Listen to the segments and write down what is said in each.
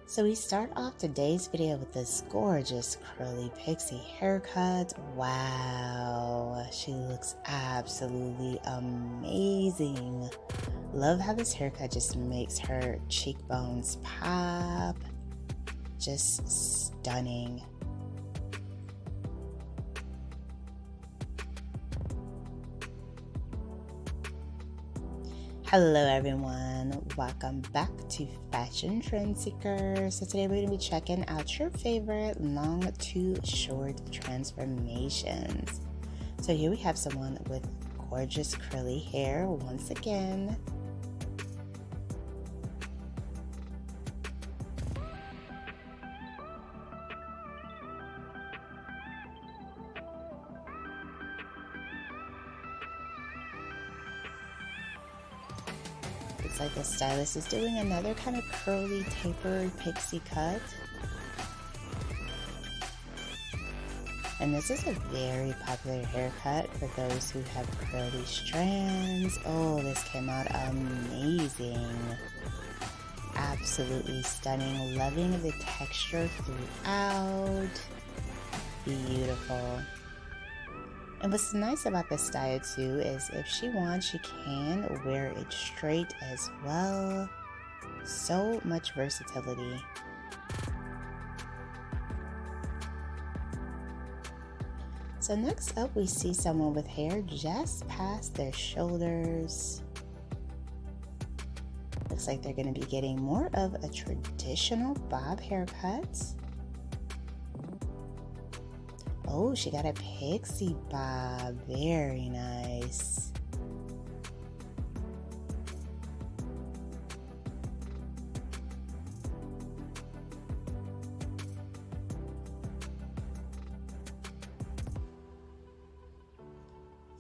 So we start off today's video with this gorgeous curly pixie haircut. Wow, she looks absolutely amazing. Love how this haircut just makes her cheekbones pop. Just stunning. Hello everyone, welcome back to Fashion Trend Seeker. So today we're going to be checking out your favorite long to short transformations. So here we have someone with gorgeous curly hair once again. Looks like the stylist is doing another kind of curly tapered pixie cut. And this is a very popular haircut for those who have curly strands. Oh, this came out amazing. Absolutely stunning. Loving the texture throughout. Beautiful. And what's nice about this style too is if she wants, she can wear it straight as well. So much versatility. So next up we see someone with hair just past their shoulders. Looks like they're going to be getting more of a traditional bob haircut. Oh, she got a pixie bob. Very nice.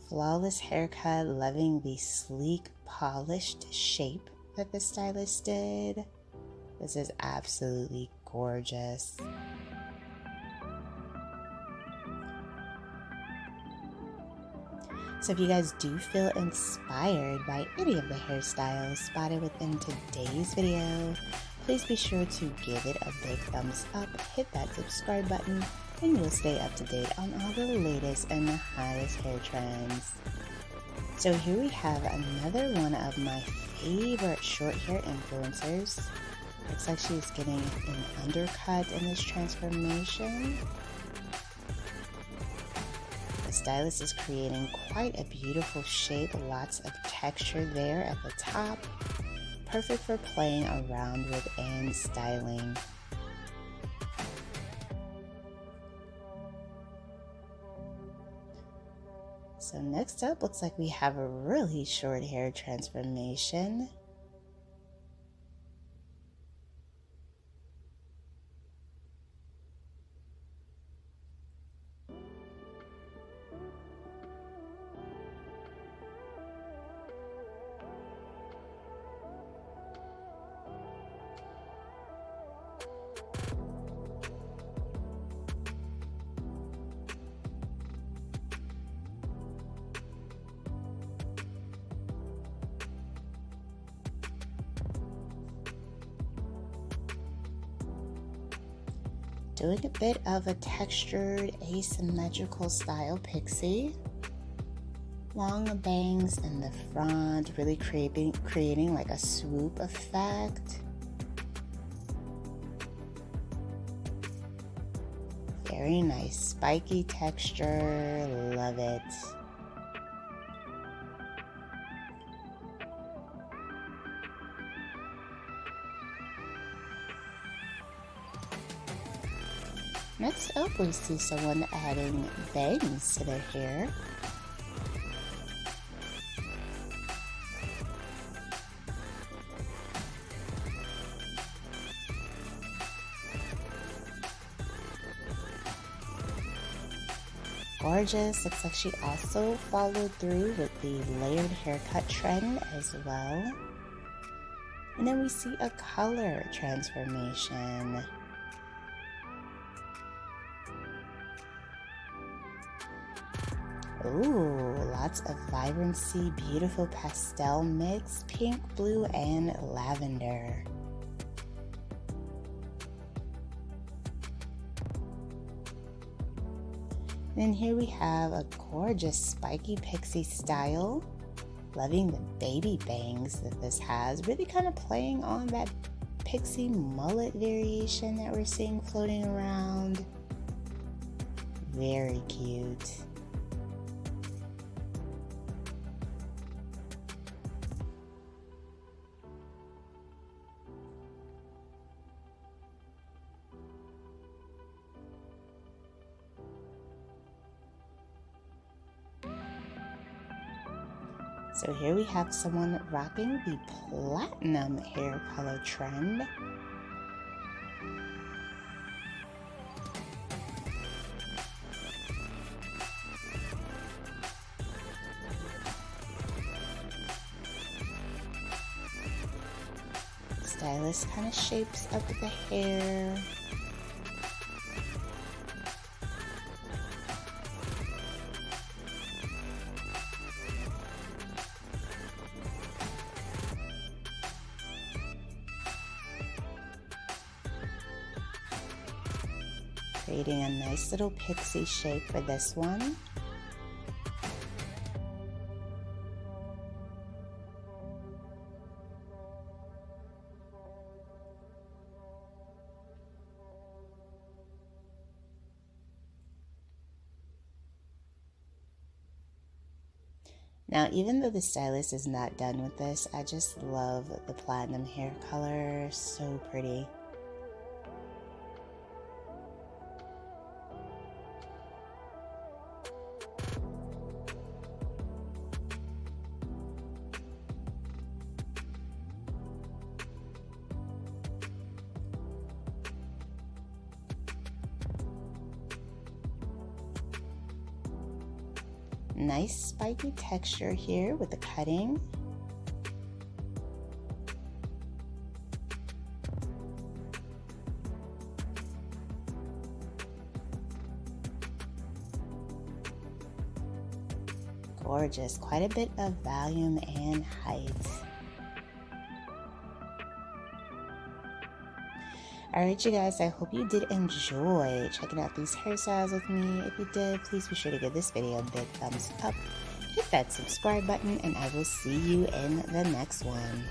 Flawless haircut, loving the sleek, polished shape that the stylist did. This is absolutely gorgeous. So if you guys do feel inspired by any of the hairstyles spotted within today's video, please be sure to give it a big thumbs up, hit that subscribe button, and you'll stay up to date on all the latest and the hottest hair trends. So here we have another one of my favorite short hair influencers. Looks like she's getting an undercut in this transformation. The stylist is creating quite a beautiful shape, lots of texture there at the top. Perfect for playing around with and styling. So next up, looks like we have a really short hair transformation. Doing a bit of a textured asymmetrical style pixie. Long bangs in the front, really creating like a swoop effect. Very nice spiky texture, love it. Next up, we see someone adding bangs to their hair. Gorgeous. Looks like she also followed through with the layered haircut trend as well. And then we see a color transformation. Ooh, lots of vibrancy, beautiful pastel mix, pink, blue, and lavender. Then here we have a gorgeous spiky pixie style. Loving the baby bangs that this has. Really kind of playing on that pixie mullet variation that we're seeing floating around. Very cute. So here we have someone rocking the platinum hair color trend. Stylist kind of shapes up the hair. Creating a nice little pixie shape for this one. Now, even though the stylist is not done with this, I just love the platinum hair color. So pretty. Nice spiky texture here with the cutting. Gorgeous, quite a bit of volume and height. Alright you guys, I hope you did enjoy checking out these hairstyles with me. If you did, please be sure to give this video a big thumbs up, hit that subscribe button, and I will see you in the next one.